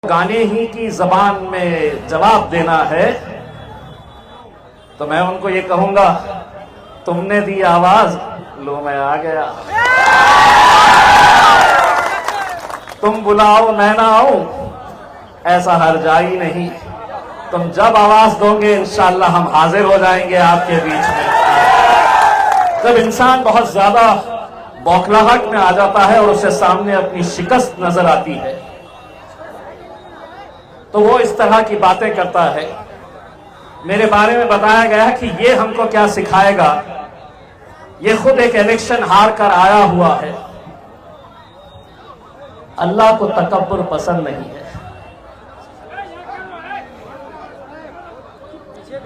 गाने ही की जबान में जवाब देना है, तो मैं उनको ये कहूंगा, तुमने दी आवाज, लो मैं आ गया। तुम बुलाओ मैं ना आऊं, ऐसा हर जाई नहीं। तुम जब आवाज दोगे इंशाअल्लाह हम हाजिर हो जाएंगे आपके बीच में। जब इंसान बहुत ज्यादा बौखलाहट में आ जाता है और उसे सामने अपनी शिकस्त नजर आती है, तो वो इस तरह की बातें करता है। मेरे बारे में बताया गया कि ये हमको क्या सिखाएगा, ये खुद एक इलेक्शन हार कर आया हुआ है। अल्लाह को तकब्बुर पसंद नहीं है।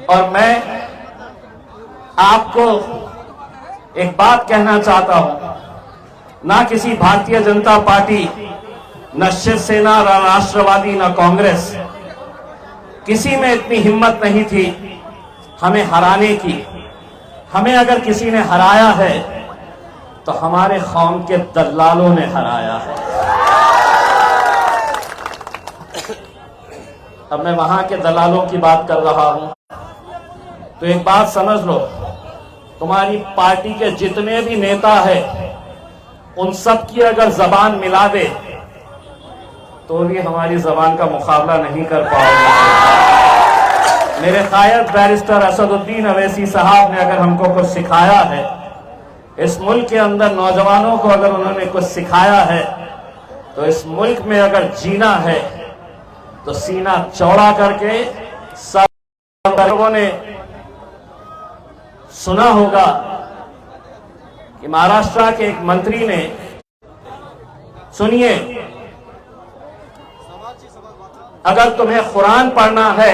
और मैं आपको एक बात कहना चाहता हूं, ना किसी भारतीय जनता पार्टी, न शिवसेना, न राष्ट्रवादी, न कांग्रेस, किसी में इतनी हिम्मत नहीं थी हमें हराने की। हमें अगर किसी ने हराया है तो हमारे कौम के दलालों ने हराया है। अब मैं वहां के दलालों की बात कर रहा हूं, तो एक बात समझ लो, तुम्हारी पार्टी के जितने भी नेता हैं, उन सब की अगर जबान मिला दे तो भी हमारी जबान का मुकाबला नहीं कर पाओगे। मेरे कायद बैरिस्टर असदुद्दीन अवैसी साहब ने अगर हमको कुछ सिखाया है, इस मुल्क के अंदर नौजवानों को अगर उन्होंने कुछ सिखाया है, तो इस मुल्क में अगर जीना है तो सीना चौड़ा करके। सब लोगों ने सुना होगा कि महाराष्ट्र के एक मंत्री ने, सुनिए, अगर तुम्हें कुरान पढ़ना है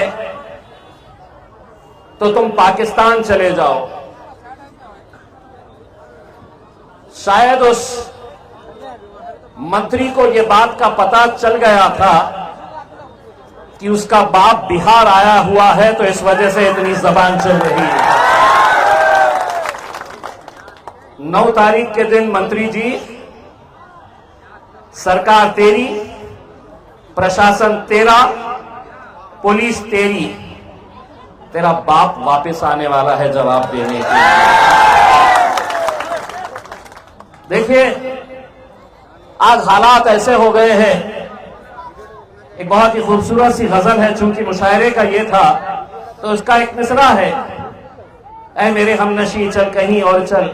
तो तुम पाकिस्तान चले जाओ। शायद उस मंत्री को यह बात का पता चल गया था कि उसका बाप बिहार आया हुआ है, तो इस वजह से इतनी जबान चल रही है। 9 तारीख के दिन मंत्री जी, सरकार तेरी, प्रशासन तेरा, पुलिस तेरी, तेरा बाप वापस आने वाला है जवाब देने के लिए। देखिए, आज हालात ऐसे हो गए हैं। एक बहुत ही खूबसूरत सी गजल है, चूंकि मुशायरे का ये था तो उसका एक मिसरा है, ऐ मेरे हमनशी चल कहीं और चल।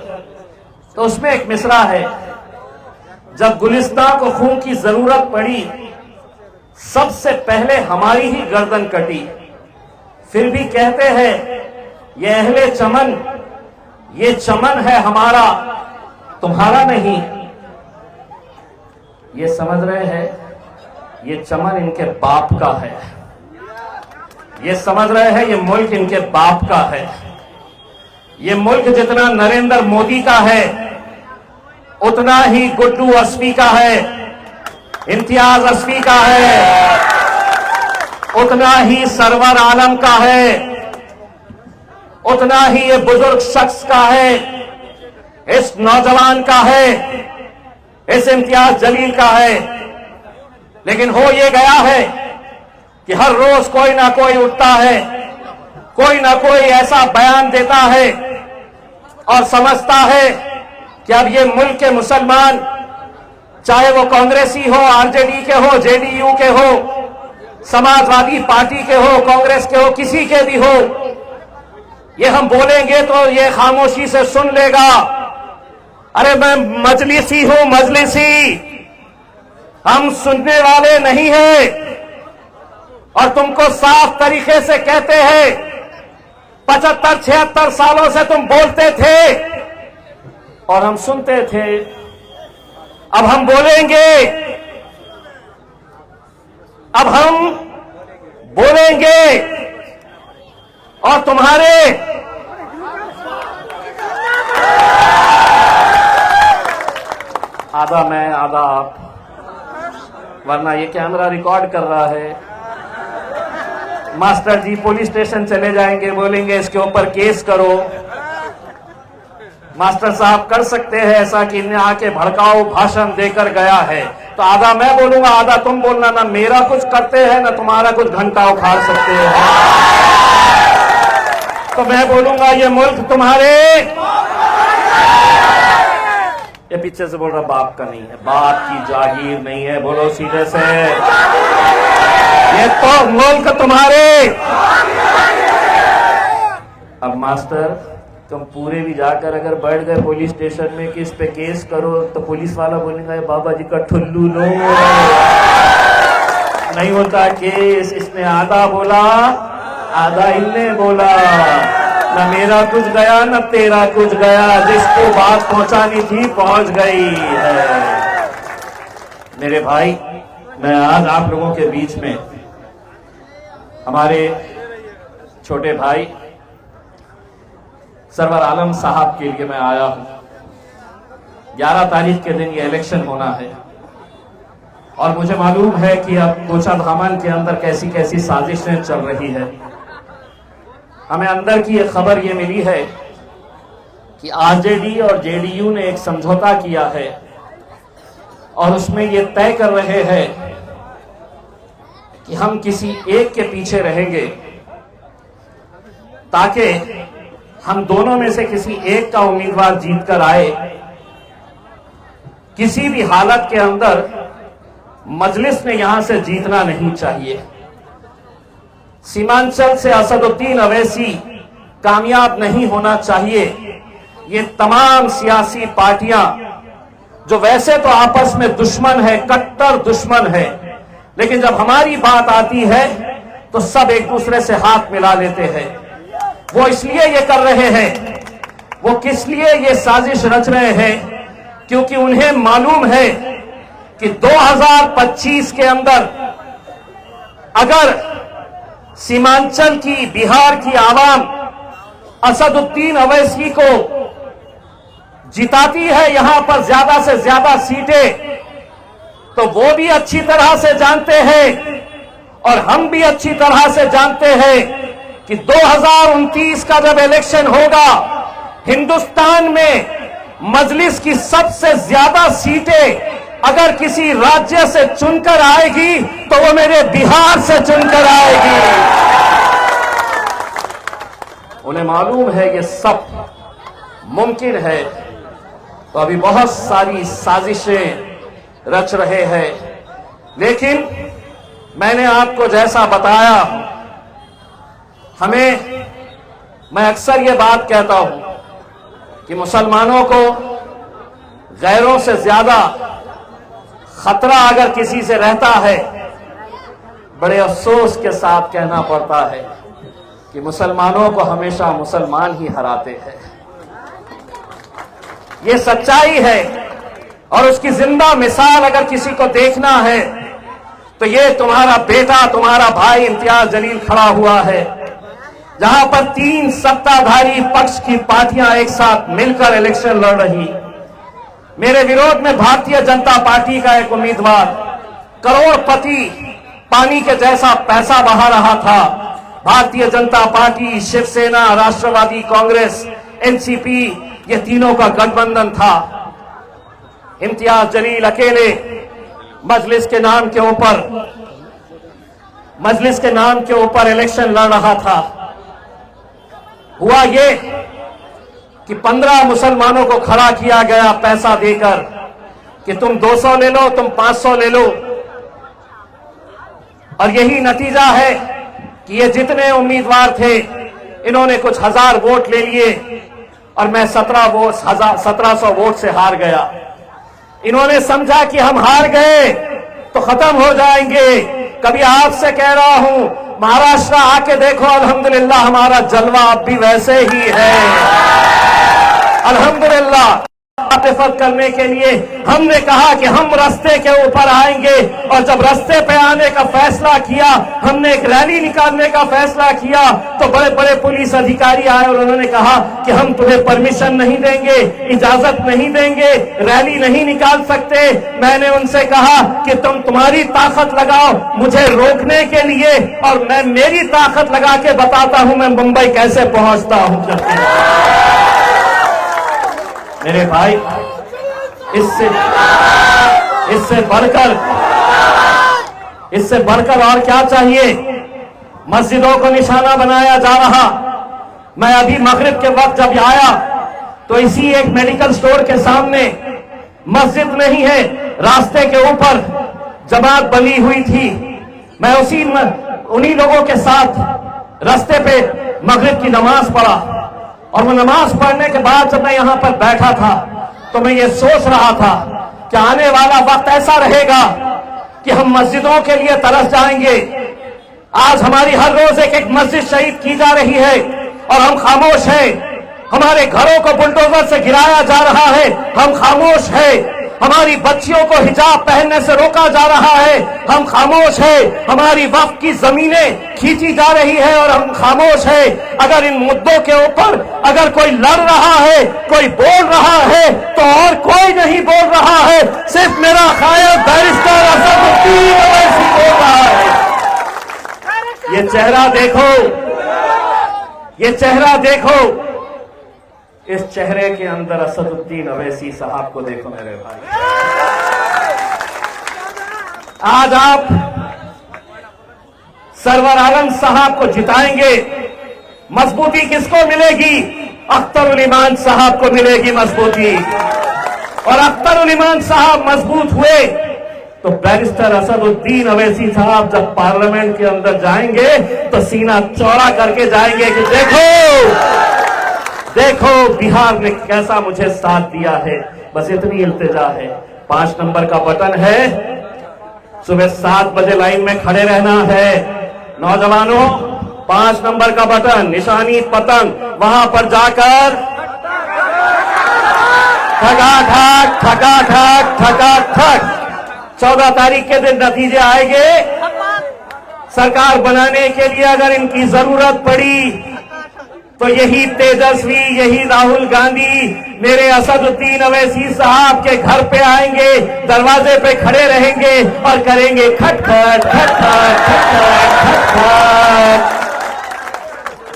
तो उसमें एक मिसरा है, जब गुलिस्तान को खून की जरूरत पड़ी, सबसे पहले हमारी ही गर्दन कटी। फिर भी कहते हैं ये अहले चमन, ये चमन है हमारा, तुम्हारा नहीं। ये समझ रहे हैं, ये चमन इनके बाप का है। ये समझ रहे हैं, ये मुल्क इनके बाप का है। ये मुल्क जितना नरेंद्र मोदी का है, उतना ही गुड्डू अस्फी का है, इम्तियाज अस्फी का है, उतना ही सरवर आलम का है, उतना ही ये बुजुर्ग शख्स का है, इस नौजवान का है, इस इम्तियाज जलील का है। लेकिन हो ये गया है कि हर रोज कोई ना कोई उठता है, कोई ना कोई ऐसा बयान देता है और समझता है कि अब ये मुल्क के मुसलमान, चाहे वो कांग्रेसी हो, आरजेडी के हो, जेडीयू के हो, समाजवादी पार्टी के हो, कांग्रेस के हो, किसी के भी हो, ये हम बोलेंगे तो ये खामोशी से सुन लेगा। अरे मैं मजलिसी हूं, मजलिसी, हम सुनने वाले नहीं हैं। और तुमको साफ तरीके से कहते हैं, 75-76 सालों से तुम बोलते थे और हम सुनते थे। अब हम बोलेंगे, अब हम बोलेंगे और तुम्हारे आधा मैं आधा आप, वरना ये कैमरा रिकॉर्ड कर रहा है। मास्टर जी पुलिस स्टेशन चले जाएंगे, बोलेंगे इसके ऊपर केस करो। मास्टर साहब कर सकते हैं ऐसा कि इन्हें आके भड़काऊ भाषण देकर गया है, तो आधा मैं बोलूंगा आधा तुम बोलना। ना मेरा कुछ करते हैं ना तुम्हारा कुछ घंटा उखाड़ सकते हैं। तो मैं बोलूंगा ये मुल्क तुम्हारे, ये पीछे से बोल रहा बाप का नहीं है, बाप की जागीर नहीं है, बोलो सीधे से, ये तो मुल्क तुम्हारे। अब मास्टर तुम पूरे भी जाकर अगर बैठ गए पुलिस स्टेशन में कि इस पे केस करो, तो पुलिस वाला बोलेगा ये बाबा जी का ठुल्लू लो, नहीं होता केस। इसने आधा बोला आधा इनने बोला, न मेरा कुछ गया न तेरा कुछ गया, जिसको बात पहुंचानी थी पहुंच गई है। मेरे भाई, मैं आज आप लोगों के बीच में हमारे छोटे भाई सरवर आलम साहब के लिए मैं आया हूं। 11 तारीख के दिन ये इलेक्शन होना है और मुझे मालूम है कि अब कोचाधामन के अंदर कैसी कैसी साजिशें चल रही है। हमें अंदर की एक खबर ये मिली है कि आरजेडी और जेडीयू ने एक समझौता किया है और उसमें ये तय कर रहे हैं कि हम किसी एक के पीछे रहेंगे ताकि हम दोनों में से किसी एक का उम्मीदवार जीत कर आए। किसी भी हालत के अंदर मजलिस ने यहां से जीतना नहीं चाहिए। सीमांचल से असदुद्दीन अवैसी कामयाब नहीं होना चाहिए। ये तमाम सियासी पार्टियां जो वैसे तो आपस में दुश्मन है, कट्टर दुश्मन है, लेकिन जब हमारी बात आती है तो सब एक दूसरे से हाथ मिला लेते हैं। वो इसलिए ये कर रहे हैं, वो किस लिए ये साजिश रच रहे हैं, क्योंकि उन्हें मालूम है कि 2025 के अंदर अगर सीमांचल की, बिहार की आवाम असदुद्दीन अवैसी को जिताती है यहां पर ज्यादा से ज्यादा सीटें, तो वो भी अच्छी तरह से जानते हैं और हम भी अच्छी तरह से जानते हैं कि 2029 का जब इलेक्शन होगा, हिंदुस्तान में मजलिस की सबसे ज्यादा सीटें अगर किसी राज्य से चुनकर आएगी तो वो मेरे बिहार से चुनकर आएगी। उन्हें मालूम है ये सब मुमकिन है, तो अभी बहुत सारी साजिशें रच रहे हैं। लेकिन मैंने आपको जैसा बताया, मैं अक्सर ये बात कहता हूं कि मुसलमानों को गैरों से ज्यादा खतरा अगर किसी से रहता है, बड़े अफसोस के साथ कहना पड़ता है कि मुसलमानों को हमेशा मुसलमान ही हराते हैं। ये सच्चाई है और उसकी जिंदा मिसाल अगर किसी को देखना है तो ये तुम्हारा बेटा, तुम्हारा भाई इम्तियाज जलील खड़ा हुआ है, जहां पर 3 सत्ताधारी पक्ष की पार्टियां एक साथ मिलकर इलेक्शन लड़ रही। मेरे विरोध में भारतीय जनता पार्टी का एक उम्मीदवार करोड़पति पानी के जैसा पैसा बहा रहा था। भारतीय जनता पार्टी, शिवसेना, राष्ट्रवादी कांग्रेस, एनसीपी, ये तीनों का गठबंधन था। इम्तियाज जलील अकेले मजलिस के नाम के ऊपर इलेक्शन लड़ रहा था। हुआ ये कि 15 मुसलमानों को खड़ा किया गया पैसा देकर कि तुम 200 ले लो, तुम 500 ले लो, और यही नतीजा है कि ये जितने उम्मीदवार थे इन्होंने कुछ हजार वोट ले लिए और मैं 1700 वोट से हार गया। इन्होंने समझा कि हम हार गए तो खत्म हो जाएंगे। कभी आपसे कह रहा हूं, महाराष्ट्र आके देखो, अल्हम्दुलिल्लाह हमारा जलवा अब भी वैसे ही है। अल्हम्दुलिल्लाह आतिफत करने के लिए हमने कहा कि हम रास्ते के ऊपर आएंगे, और जब रास्ते पे आने का फैसला किया, हमने एक रैली निकालने का फैसला किया, तो बड़े बड़े पुलिस अधिकारी आए और उन्होंने कहा कि हम तुम्हें परमिशन नहीं देंगे, इजाजत नहीं देंगे, रैली नहीं निकाल सकते। मैंने उनसे कहा कि तुम्हारी ताकत लगाओ मुझे रोकने के लिए, और मैं मेरी ताकत लगा के बताता हूं मैं मुंबई कैसे पहुंचता हूं। मेरे भाई, इससे बढ़कर और क्या चाहिए? मस्जिदों को निशाना बनाया जा रहा। मैं अभी मगरिब के वक्त जब आया तो इसी एक मेडिकल स्टोर के सामने, मस्जिद नहीं है, रास्ते के ऊपर जमात बनी हुई थी। मैं उन्हीं लोगों के साथ रास्ते पे मगरिब की नमाज पढ़ा, और वो नमाज पढ़ने के बाद जब मैं यहां पर बैठा था तो मैं ये सोच रहा था कि आने वाला वक्त ऐसा रहेगा कि हम मस्जिदों के लिए तरस जाएंगे। आज हमारी हर रोज एक एक मस्जिद शहीद की जा रही है और हम खामोश हैं। हमारे घरों को बुलडोजर से गिराया जा रहा है, हम खामोश हैं। हमारी बच्चियों को हिजाब पहनने से रोका जा रहा है, हम खामोश हैं। हमारी वक्फ की जमीनें खींची जा रही है और हम खामोश हैं। अगर इन मुद्दों के ऊपर अगर कोई लड़ रहा है, कोई बोल रहा है, तो और कोई नहीं बोल रहा है, सिर्फ मेरा कायल बैरिस्टर असदुद्दीन ओवैसी बोल रहा है। ये चेहरा देखो, ये चेहरा देखो, इस चेहरे के अंदर असदुद्दीन ओवैसी साहब को देखो मेरे भाई। आज आप सरवर आलम साहब को जिताएंगे, मजबूती किसको मिलेगी? अख्तर उल ईमान साहब को मिलेगी मजबूती। और अख्तर उल ईमान साहब मजबूत हुए तो बैरिस्टर असदुद्दीन ओवैसी साहब जब पार्लियामेंट के अंदर जाएंगे तो सीना चौड़ा करके जाएंगे कि देखो बिहार ने कैसा मुझे साथ दिया है। बस इतनी इल्तिजा है। 5 नंबर का बटन है, सुबह 7 बजे लाइन में खड़े रहना है। नौजवानों, 5 नंबर का बटन, निशानी पतंग, वहां पर जाकर ठकाठक ठकाठक ठकाठक 14 तारीख के दिन नतीजे आएंगे। सरकार बनाने के लिए अगर इनकी जरूरत पड़ी तो यही तेजस्वी, यही राहुल गांधी मेरे असदुद्दीन ओवैसी साहब के घर पे आएंगे, दरवाजे पे खड़े रहेंगे और करेंगे खटखट खटखट खटखट खटखट।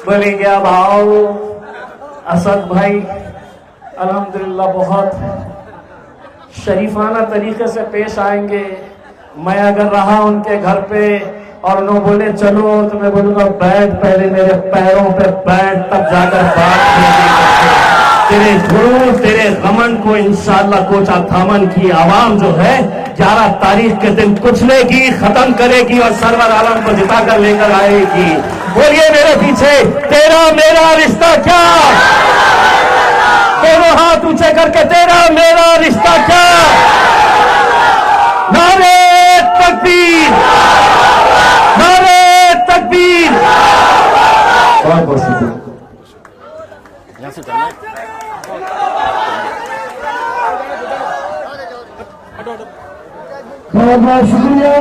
बोलेंगे अब आओ असद भाई। अल्हम्दुलिल्लाह बहुत शरीफाना तरीके से पेश आएंगे। मैं अगर रहा उनके घर पे और उन्होंने बोले चलो, तो मैं बोलूंगा बैठ, पहले मेरे पैरों पे बैठ, तब जाकर बात करेंगे। तेरे जुनून, तेरे गमन को इंशाअल्लाह कोचा थामन की आवाम जो है 11 तारीख के दिन कुचलेगी, खत्म करेगी और सरवर आलम को जिताकर लेकर आएगी। बोलिए मेरे पीछे, तेरा मेरा रिश्ता क्या? दोनों हाथ ऊंचे करके, तेरा मेरा रिश्ता क्या? नारे तकबीर, नारे तकबीर। बहुत बहुत शुक्रिया। बहुत बहुत शुक्रिया।